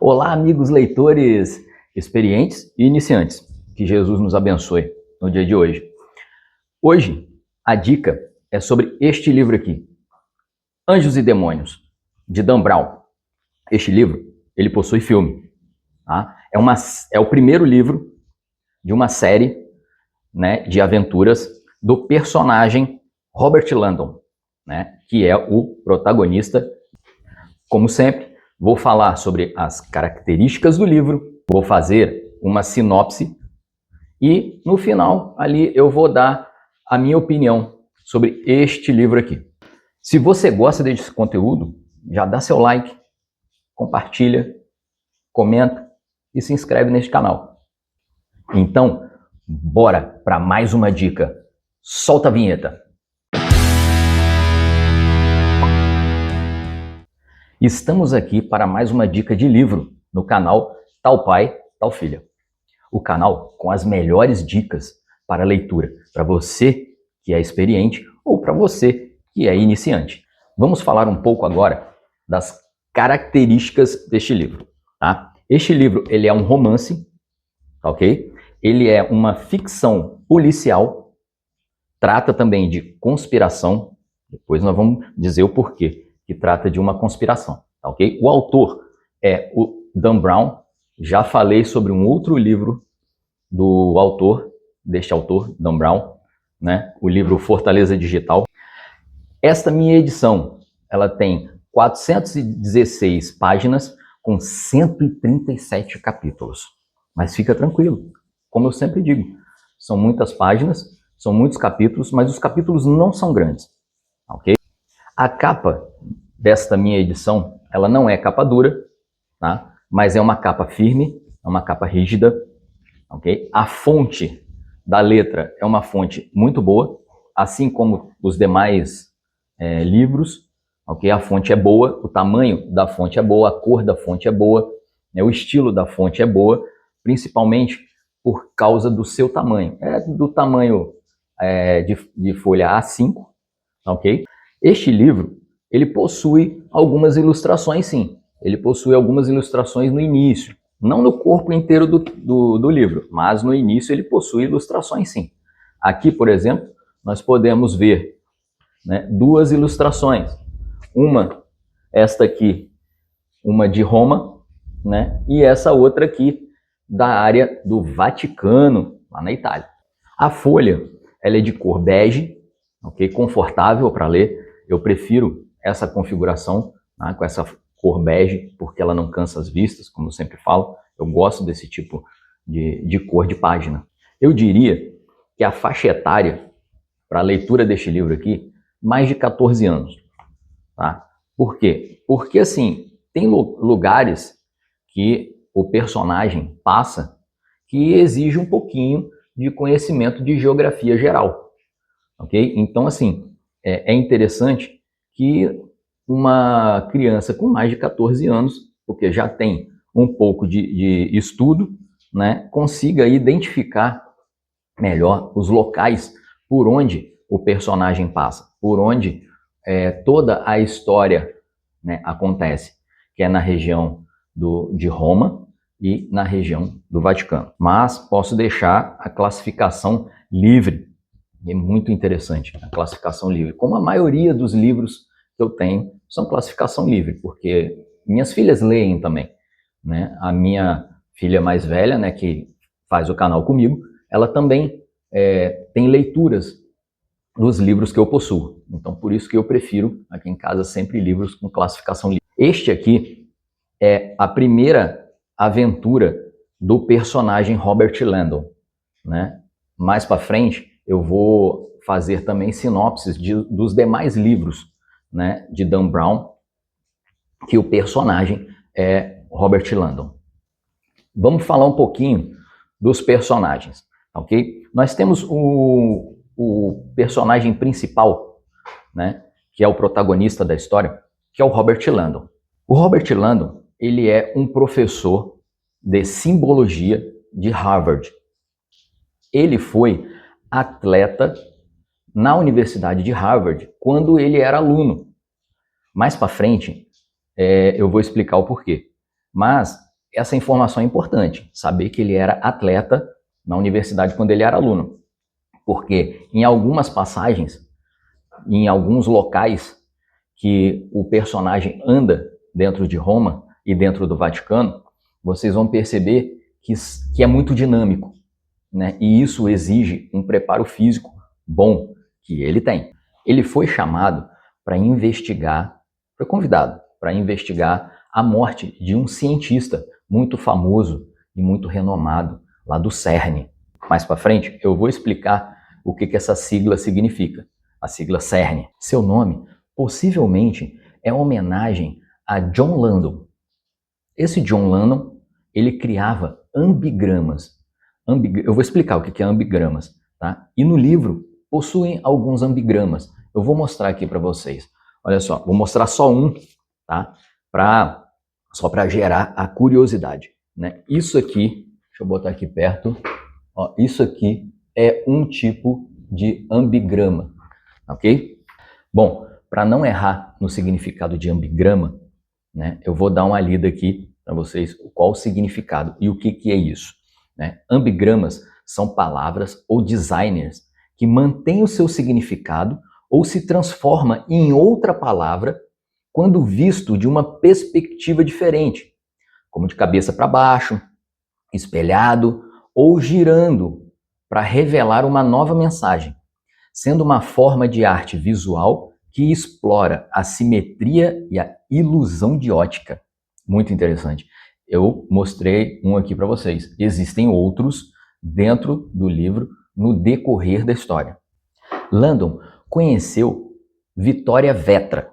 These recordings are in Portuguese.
Olá, amigos leitores experientes e iniciantes. Que Jesus nos abençoe no dia de hoje. Hoje, a dica é sobre este livro aqui, Anjos e Demônios, de Dan Brown. Este livro, ele possui filme. Tá? É o primeiro livro de uma série, né, de aventuras do personagem Robert Langdon, né, que é o protagonista. Como sempre, vou falar sobre as características do livro, vou fazer uma sinopse e, no final, ali eu vou dar a minha opinião sobre este livro aqui. Se você gosta desse conteúdo, já dá seu like, compartilha, comenta e se inscreve neste canal. Então, bora para mais uma dica. Solta a vinheta. Estamos aqui para mais uma dica de livro no canal Tal Pai, Tal Filha. O canal com as melhores dicas para leitura, para você que é experiente ou para você que é iniciante. Vamos falar um pouco agora das características deste livro. Tá? Este livro ele é um romance, ok? Ele é uma ficção policial, trata também de conspiração, depois nós vamos dizer o porquê que trata de uma conspiração, tá, ok? O autor é o Dan Brown, já falei sobre um outro livro deste autor, Dan Brown, né? O livro Fortaleza Digital. Esta minha edição, ela tem 416 páginas com 137 capítulos. Mas fica tranquilo, como eu sempre digo, são muitas páginas, são muitos capítulos, mas os capítulos não são grandes, ok? A capa desta minha edição, ela não é capa dura, tá? Mas é uma capa firme, é uma capa rígida, ok? A fonte da letra é uma fonte muito boa, assim como os demais livros, ok? A fonte é boa, o tamanho da fonte é boa, a cor da fonte é boa, né? O estilo da fonte é boa, principalmente por causa do seu tamanho. É do tamanho de folha A5, ok? Este livro, ele possui algumas ilustrações, sim. Ele possui algumas ilustrações no início. Não no corpo inteiro do livro, mas no início ele possui ilustrações, sim. Aqui, por exemplo, nós podemos ver, né, duas ilustrações. Esta aqui, uma de Roma, né, e essa outra aqui da área do Vaticano, lá na Itália. A folha, ela é de cor bege, ok? Confortável para ler. Eu prefiro essa configuração, né, com essa cor bege, porque ela não cansa as vistas, como eu sempre falo. Eu gosto desse tipo de cor de página. Eu diria que a faixa etária para a leitura deste livro aqui, mais de 14 anos. Tá? Por quê? Porque, assim, tem lugares que o personagem passa que exige um pouquinho de conhecimento de geografia geral. Ok? Então, assim, é interessante que uma criança com mais de 14 anos, porque já tem um pouco de estudo, né, consiga identificar melhor os locais por onde o personagem passa, por onde toda a história, né, acontece, que é na região de Roma e na região do Vaticano. Mas posso deixar a classificação livre. É muito interessante a classificação livre. Como a maioria dos livros que eu tenho são classificação livre, porque minhas filhas leem também, né? A minha filha mais velha, né, que faz o canal comigo, ela também tem leituras dos livros que eu possuo. Então, por isso que eu prefiro, aqui em casa, sempre livros com classificação livre. Este aqui é a primeira aventura do personagem Robert Langdon, né? Mais para frente, eu vou fazer também sinopses dos demais livros, né, de Dan Brown, que o personagem é Robert Langdon. Vamos falar um pouquinho dos personagens, ok? Nós temos o personagem principal, né, que é o protagonista da história, que é o Robert Langdon. O Robert Langdon, ele é um professor de simbologia de Harvard. Ele foi atleta na Universidade de Harvard quando ele era aluno. Mais para frente, eu vou explicar o porquê. Mas essa informação é importante, saber que ele era atleta na universidade quando ele era aluno. Porque em algumas passagens, em alguns locais que o personagem anda dentro de Roma e dentro do Vaticano, vocês vão perceber que é muito dinâmico, né? E isso exige um preparo físico bom, que ele tem. Ele foi chamado para investigar, foi convidado para investigar a morte de um cientista muito famoso e muito renomado lá do CERN. Mais para frente eu vou explicar o que essa sigla significa, a sigla CERN. Seu nome possivelmente é uma homenagem a John Landon. Esse John Landon, ele criava ambigramas. Eu vou explicar o que é ambigramas, tá? E no livro possuem alguns ambigramas. Eu vou mostrar aqui para vocês. Olha só, vou mostrar só um, tá? Só para gerar a curiosidade, né? Isso aqui, deixa eu botar aqui perto. Ó, isso aqui é um tipo de ambigrama, ok? Bom, para não errar no significado de ambigrama, né, eu vou dar uma lida aqui para vocês qual o significado e o que é isso. Né? Ambigramas são palavras ou designers que mantêm o seu significado ou se transforma em outra palavra quando visto de uma perspectiva diferente, como de cabeça para baixo, espelhado ou girando para revelar uma nova mensagem, sendo uma forma de arte visual que explora a simetria e a ilusão de ótica. Muito interessante. Eu mostrei um aqui para vocês. Existem outros dentro do livro no decorrer da história. Landon conheceu Vitória Vetra.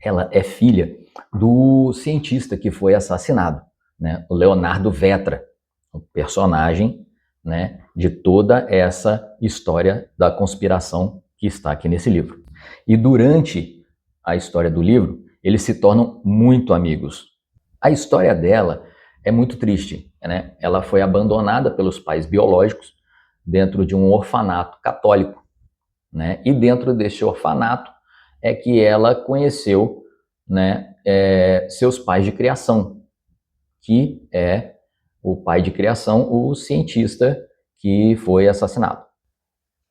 Ela é filha do cientista que foi assassinado, né? O Leonardo Vetra, o personagem, né, de toda essa história da conspiração que está aqui nesse livro. E durante a história do livro, eles se tornam muito amigos. A história dela é muito triste, né? Ela foi abandonada pelos pais biológicos dentro de um orfanato católico, né? E dentro desse orfanato é que ela conheceu, né, seus pais de criação, que é o pai de criação, o cientista que foi assassinado.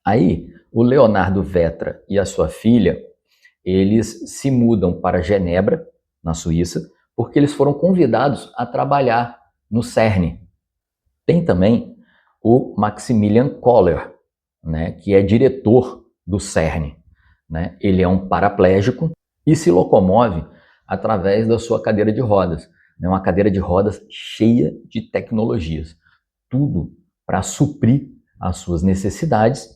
Aí, o Leonardo Vetra e a sua filha, eles se mudam para Genebra, na Suíça, porque eles foram convidados a trabalhar no CERN. Tem também o Maximilian Koller, né, que é diretor do CERN. Né? Ele é um paraplégico e se locomove através da sua cadeira de rodas. Né? Uma cadeira de rodas cheia de tecnologias. Tudo para suprir as suas necessidades,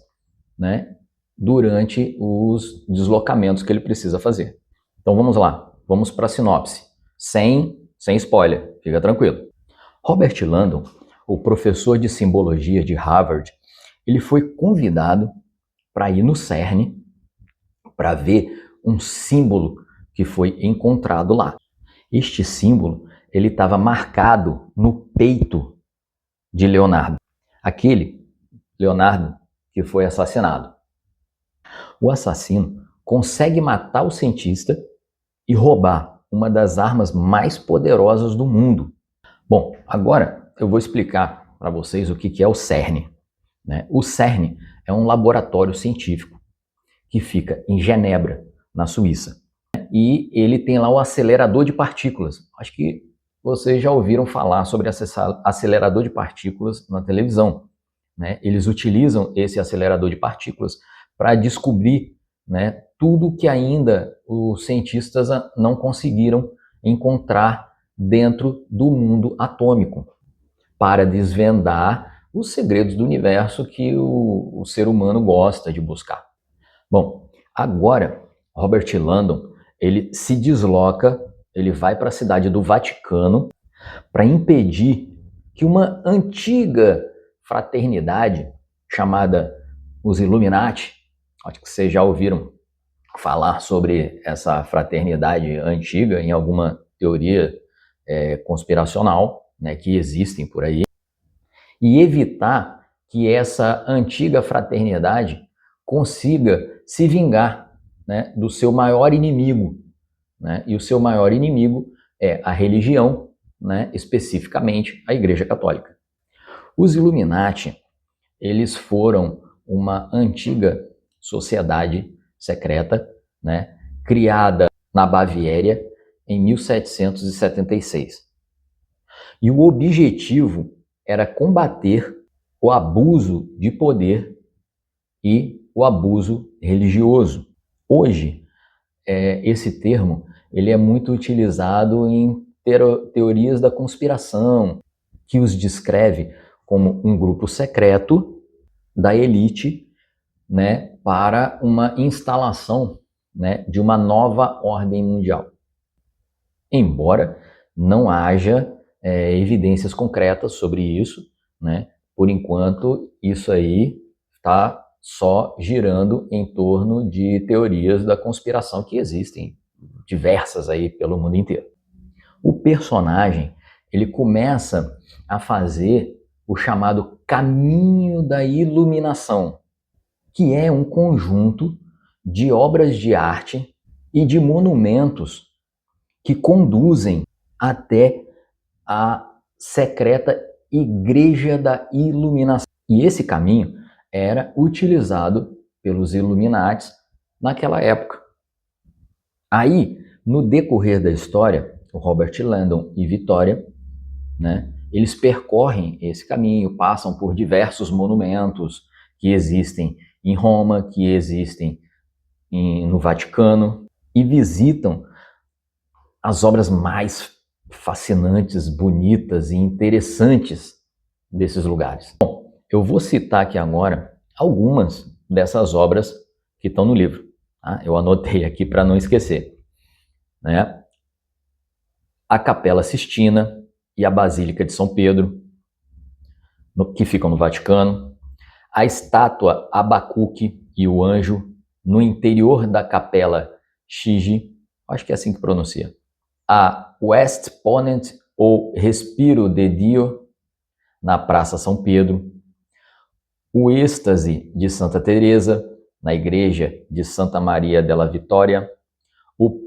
né, durante os deslocamentos que ele precisa fazer. Então vamos lá, vamos para a sinopse, sem spoiler, fica tranquilo. Robert Landon, o professor de simbologia de Harvard, ele foi convidado para ir no CERN para ver um símbolo que foi encontrado lá. Este símbolo ele estava marcado no peito de Leonardo, aquele Leonardo que foi assassinado. O assassino consegue matar o cientista e roubar uma das armas mais poderosas do mundo. Bom, agora eu vou explicar para vocês o que é o CERN. Né? O CERN é um laboratório científico que fica em Genebra, na Suíça. E ele tem lá o acelerador de partículas. Acho que vocês já ouviram falar sobre acelerador de partículas na televisão. Né? Eles utilizam esse acelerador de partículas para descobrir, né, tudo que ainda os cientistas não conseguiram encontrar dentro do mundo atômico, para desvendar os segredos do universo que o ser humano gosta de buscar. Bom, agora Robert Landon ele se desloca, ele vai para a cidade do Vaticano para impedir que uma antiga fraternidade chamada os Illuminati, acho que vocês já ouviram falar sobre essa fraternidade antiga em alguma teoria conspiracional, né, que existem por aí, e evitar que essa antiga fraternidade consiga se vingar, né, do seu maior inimigo. Né? E o seu maior inimigo é a religião, né, especificamente a Igreja Católica. Os Illuminati, eles foram uma antiga sociedade secreta, né, criada na Baviera em 1776. E o objetivo era combater o abuso de poder e o abuso religioso. Hoje, esse termo ele é muito utilizado em teorias da conspiração, que os descreve como um grupo secreto da elite, né, para uma instalação, né, de uma nova ordem mundial. Embora não haja evidências concretas sobre isso, né, por enquanto isso aí está só girando em torno de teorias da conspiração que existem diversas aí pelo mundo inteiro. O personagem, ele começa a fazer o chamado caminho da iluminação, que é um conjunto de obras de arte e de monumentos que conduzem até a secreta Igreja da Iluminação. E esse caminho era utilizado pelos Illuminati naquela época. Aí, no decorrer da história, o Robert Landon e Victoria, né, eles percorrem esse caminho, passam por diversos monumentos que existem em Roma, que existem no Vaticano, e visitam as obras mais fascinantes, bonitas e interessantes desses lugares. Bom, eu vou citar aqui agora algumas dessas obras que estão no livro. Tá? Eu anotei aqui para não esquecer. Né? A Capela Sistina e a Basílica de São Pedro, que ficam no Vaticano. A estátua Abacuque e o Anjo, no interior da Capela Chigi, acho que é assim que pronuncia. A West Ponent, ou Respiro de Dio, na Praça São Pedro. O Êxtase de Santa Teresa, na Igreja de Santa Maria della Vittoria. O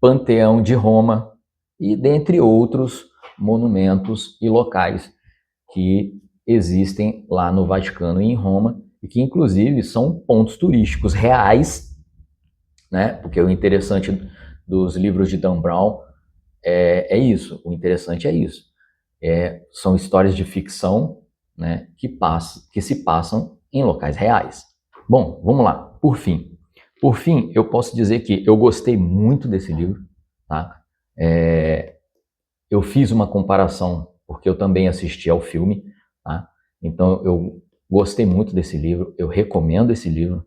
Panteão de Roma e dentre outros monumentos e locais que existem lá no Vaticano e em Roma e que inclusive são pontos turísticos reais, né? Porque o interessante dos livros de Dan Brown é isso, o interessante é isso. São histórias de ficção, né, que se passam em locais reais. Bom, vamos lá, por fim. Por fim, eu posso dizer que eu gostei muito desse livro, tá? Eu fiz uma comparação, porque eu também assisti ao filme, tá? Então eu gostei muito desse livro, eu recomendo esse livro,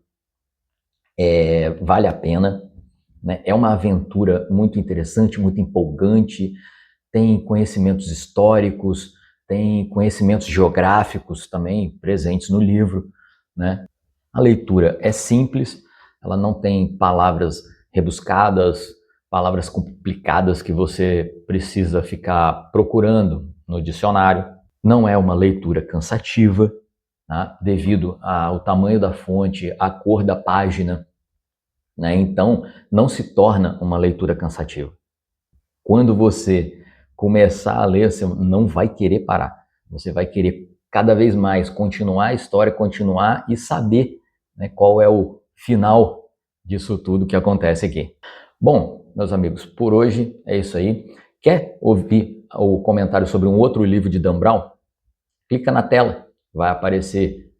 vale a pena, né? É uma aventura muito interessante, muito empolgante, tem conhecimentos históricos, tem conhecimentos geográficos também presentes no livro, né? A leitura é simples, ela não tem palavras rebuscadas, palavras complicadas que você precisa ficar procurando no dicionário. Não é uma leitura cansativa, tá? Devido ao tamanho da fonte, à cor da página, né? Então, não se torna uma leitura cansativa. Quando você começar a ler, você não vai querer parar. Você vai querer cada vez mais continuar a história, continuar e saber, né, qual é o final disso tudo que acontece aqui. Bom, meus amigos, por hoje é isso aí. Quer ouvir o comentário sobre um outro livro de Dan Brown? Clica na tela, vai aparecer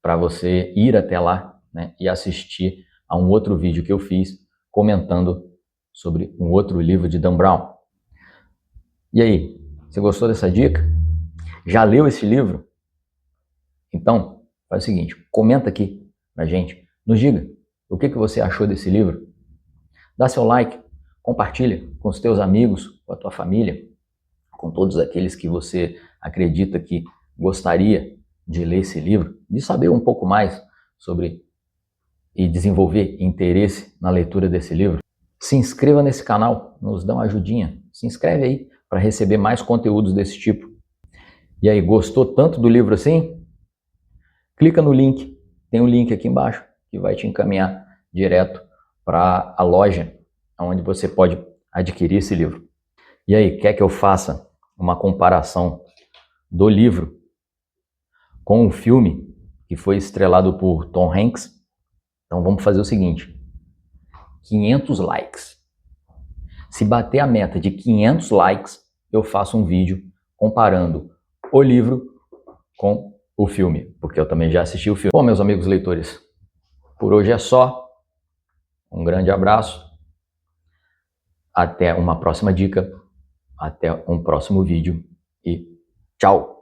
para você ir até lá, né, e assistir a um outro vídeo que eu fiz comentando sobre um outro livro de Dan Brown. E aí, você gostou dessa dica? Já leu esse livro? Então, faz o seguinte, comenta aqui pra gente, nos diga o que você achou desse livro. Dá seu like, compartilha com os teus amigos, com a tua família, com todos aqueles que você acredita que gostaria de ler esse livro, de saber um pouco mais sobre e desenvolver interesse na leitura desse livro. Se inscreva nesse canal, nos dá uma ajudinha. Se inscreve aí para receber mais conteúdos desse tipo. E aí, gostou tanto do livro assim? Clica no link, tem um link aqui embaixo que vai te encaminhar direto para a loja onde você pode adquirir esse livro. E aí, quer que eu faça uma comparação do livro com o filme que foi estrelado por Tom Hanks? Então vamos fazer o seguinte: 500 likes. Se bater a meta de 500 likes, eu faço um vídeo comparando o livro com o filme, porque eu também já assisti o filme. Bom, meus amigos leitores, por hoje é só. Um grande abraço. Até uma próxima dica. Até um próximo vídeo. E tchau!